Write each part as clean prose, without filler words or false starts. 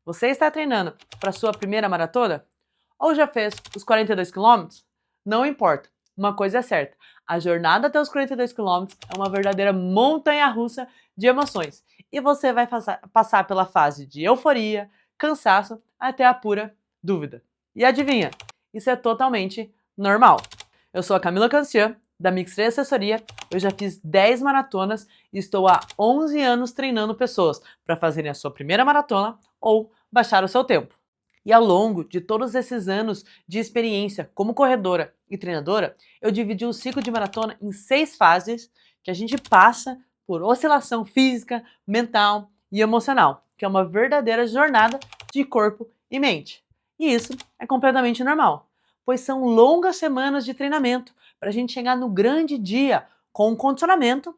Você está treinando para sua primeira maratona? Ou já fez os 42 quilômetros? Não importa, uma coisa é certa, a jornada até os 42 quilômetros é uma verdadeira montanha-russa de emoções e você vai passar pela fase de euforia, cansaço, até a pura dúvida. E adivinha, isso é totalmente normal. Eu sou a Camila Cancian, da Mix 3 Assessoria, eu já fiz 10 maratonas e estou há 11 anos treinando pessoas para fazerem a sua primeira maratona ou baixar o seu tempo. E ao longo de todos esses anos de experiência como corredora e treinadora, eu dividi o ciclo de maratona em 6 fases que a gente passa por oscilação física, mental e emocional, que é uma verdadeira jornada de corpo e mente. E isso é completamente normal, pois são longas semanas de treinamento para a gente chegar no grande dia com um condicionamento,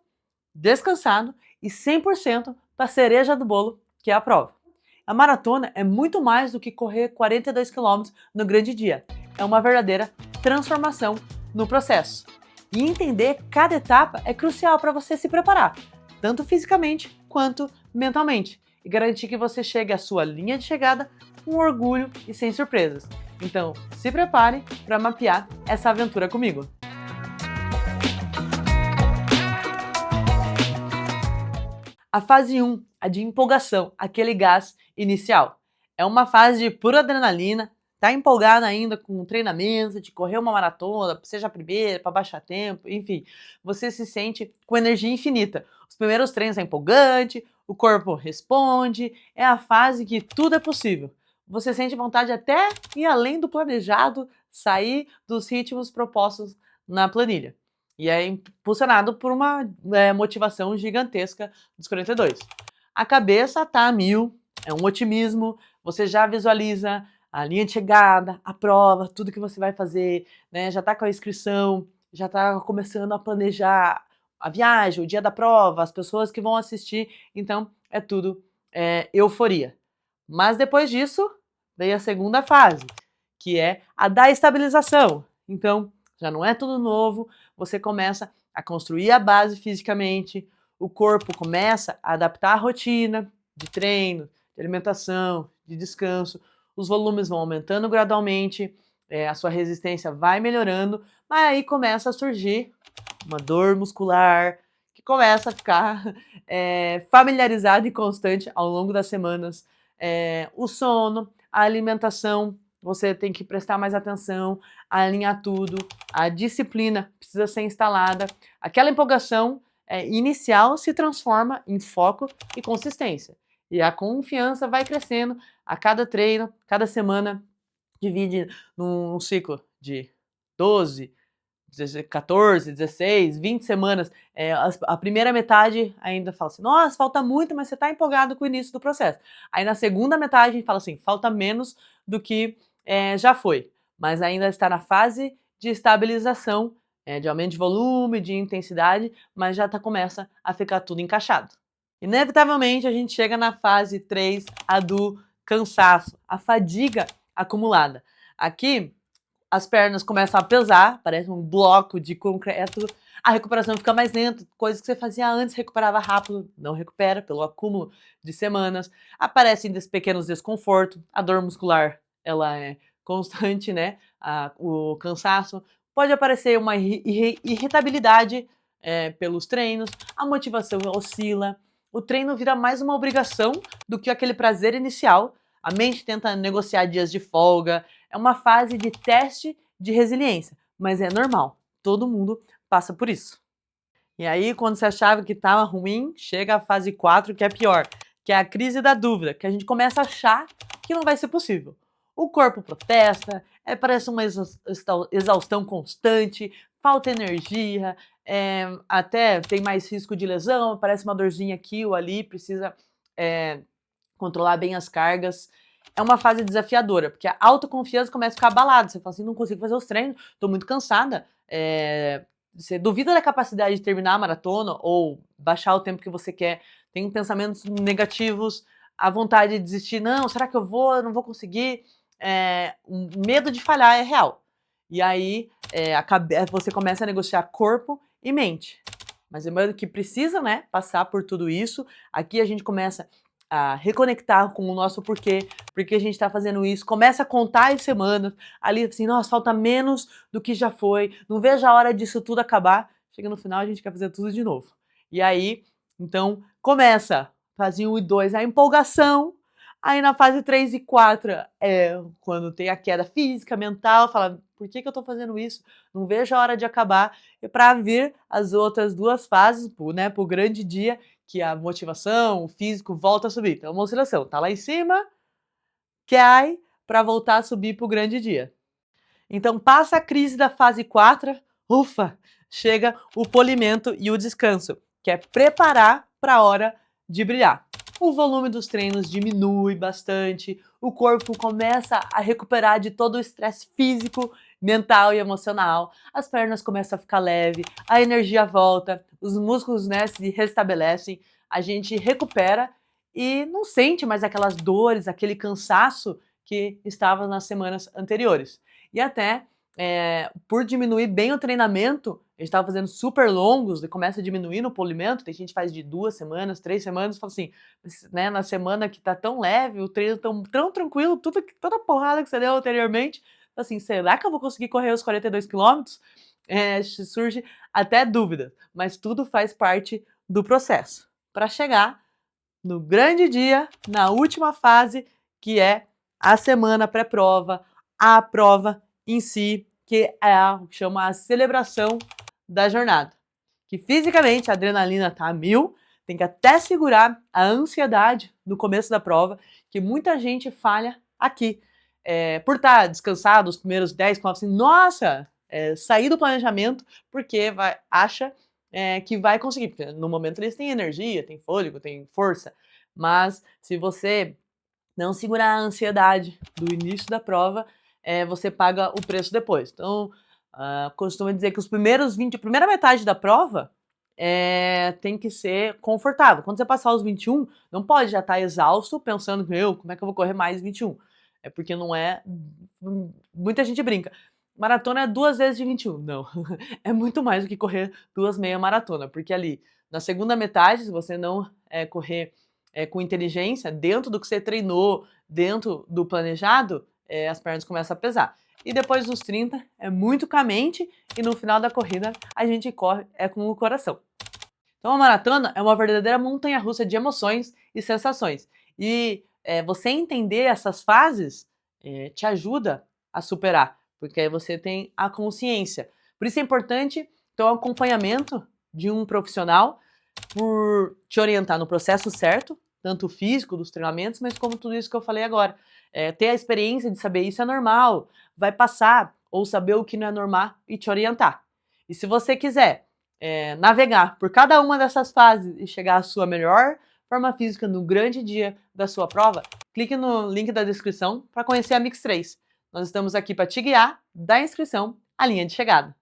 descansado e 100% para a cereja do bolo, que é a prova. A maratona é muito mais do que correr 42 quilômetros no grande dia. É uma verdadeira transformação no processo. E entender cada etapa é crucial para você se preparar, tanto fisicamente quanto mentalmente, e garantir que você chegue à sua linha de chegada com orgulho e sem surpresas. Então, se prepare para mapear essa aventura comigo. A fase 1, a de empolgação, aquele gás inicial. É uma fase de pura adrenalina, tá empolgado ainda com o treinamento, de correr uma maratona, seja a primeira, para baixar tempo, enfim. Você se sente com energia infinita. Os primeiros treinos é empolgante, o corpo responde, é a fase que tudo é possível. Você sente vontade até ir além do planejado, sair dos ritmos propostos na planilha. E é impulsionado por uma motivação gigantesca dos 42. A cabeça tá a mil, é um otimismo, você já visualiza a linha de chegada, a prova, tudo que você vai fazer, né? Já tá com a inscrição, já tá começando a planejar a viagem, o dia da prova, as pessoas que vão assistir, então é tudo euforia. Mas depois disso, veio a segunda fase, que é a da estabilização. Então, já não é tudo novo, você começa a construir a base fisicamente, o corpo começa a adaptar a rotina de treino, de alimentação, de descanso, os volumes vão aumentando gradualmente, a sua resistência vai melhorando, mas aí começa a surgir uma dor muscular que começa a ficar familiarizada e constante ao longo das semanas. O sono, a alimentação, você tem que prestar mais atenção, alinhar tudo, a disciplina precisa ser instalada, aquela empolgação inicial se transforma em foco e consistência. E a confiança vai crescendo a cada treino, cada semana, divide num ciclo de 12, 14, 16, 20 semanas. A primeira metade ainda fala assim, nossa, falta muito, mas você está empolgado com o início do processo. Aí na segunda metade a gente fala assim, falta menos do que já foi, mas ainda está na fase de estabilização, de aumento de volume, de intensidade, mas já começa a ficar tudo encaixado. Inevitavelmente a gente chega na fase 3, a do cansaço, a fadiga acumulada. Aqui as pernas começam a pesar, parece um bloco de concreto, a recuperação fica mais lenta, coisas que você fazia antes recuperava rápido, não recupera pelo acúmulo de semanas, aparecem pequenos desconfortos, a dor muscular ela é constante, né? O cansaço, pode aparecer uma irritabilidade pelos treinos, a motivação oscila, o treino vira mais uma obrigação do que aquele prazer inicial, a mente tenta negociar dias de folga, é uma fase de teste de resiliência, mas é normal, todo mundo passa por isso. E aí, quando você achava que estava ruim, chega a fase 4, que é pior, que é a crise da dúvida, que a gente começa a achar que não vai ser possível. O corpo protesta, parece uma exaustão constante, falta energia, até tem mais risco de lesão, parece uma dorzinha aqui ou ali, precisa controlar bem as cargas. É uma fase desafiadora, porque a autoconfiança começa a ficar abalada. Você fala assim, não consigo fazer os treinos, estou muito cansada. Você duvida da capacidade de terminar a maratona ou baixar o tempo que você quer. Tem pensamentos negativos, a vontade de desistir. Não, será que eu vou? Eu não vou conseguir. O medo de falhar é real. E aí você começa a negociar corpo e mente. Mas lembrando que precisa, né, passar por tudo isso. Aqui a gente começa a reconectar com o nosso porquê, porque a gente está fazendo isso, começa a contar as semanas, ali assim, nossa, falta menos do que já foi, não vejo a hora disso tudo acabar, chega no final a gente quer fazer tudo de novo. E aí, então, começa fase 1 e 2, a empolgação, aí na fase 3 e 4 é quando tem a queda física, mental, fala, por que eu tô fazendo isso? Não vejo a hora de acabar, e para vir as outras duas fases, né, pro grande dia, que a motivação, o físico volta a subir. Então, uma oscilação, tá lá em cima, cai para voltar a subir para o grande dia. Então, passa a crise da fase 4, ufa, chega o polimento e o descanso, que é preparar para a hora de brilhar. O volume dos treinos diminui bastante, o corpo começa a recuperar de todo o estresse físico, mental e emocional, as pernas começam a ficar leve, a energia volta, os músculos, né, se restabelecem, a gente recupera e não sente mais aquelas dores, aquele cansaço que estava nas semanas anteriores. E até por diminuir bem o treinamento, a gente estava fazendo super longos e começa a diminuir no polimento, tem gente que faz de 2 semanas, 3 semanas, fala assim, né, na semana que tá tão leve, o treino tão tranquilo, toda porrada que você deu anteriormente, assim, será que eu vou conseguir correr os 42 quilômetros? Surge até dúvida, mas tudo faz parte do processo, para chegar no grande dia, na última fase, que é a semana pré-prova, a prova em si, que é a que chama a celebração da jornada. Que fisicamente a adrenalina tá a 1000, tem que até segurar a ansiedade no começo da prova, que muita gente falha aqui. Por estar descansado os primeiros 10 quilômetros, assim, nossa, sair do planejamento porque acha que vai conseguir, porque no momento eles têm energia, têm fôlego, têm força, mas se você não segurar a ansiedade do início da prova, você paga o preço depois. Então, costumo dizer que a primeira metade da prova tem que ser confortável. Quando você passar os 21, não pode já estar exausto pensando, como é que eu vou correr mais 21? É porque não é... Muita gente brinca. Maratona é 2 vezes de 21. Não, é muito mais do que correr 2 meia maratona, porque ali, na segunda metade, se você não correr com inteligência, dentro do que você treinou, dentro do planejado, as pernas começam a pesar. E depois dos 30, é muito com a mente, e no final da corrida, a gente corre com o coração. Então a maratona é uma verdadeira montanha-russa de emoções e sensações. E você entender essas fases te ajuda a superar, porque aí você tem a consciência. Por isso é importante ter um acompanhamento de um profissional por te orientar no processo certo, tanto o físico dos treinamentos, mas como tudo isso que eu falei agora. Ter a experiência de saber isso é normal, vai passar, ou saber o que não é normal e te orientar. E se você quiser navegar por cada uma dessas fases e chegar à sua melhor forma física no grande dia da sua prova, clique no link da descrição para conhecer a Mix 3. Nós estamos aqui para te guiar da inscrição à linha de chegada.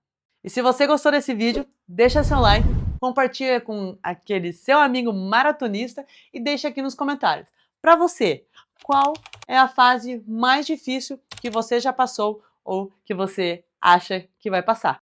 E se você gostou desse vídeo, deixa seu like, compartilha com aquele seu amigo maratonista e deixa aqui nos comentários. Para você, qual é a fase mais difícil que você já passou ou que você acha que vai passar?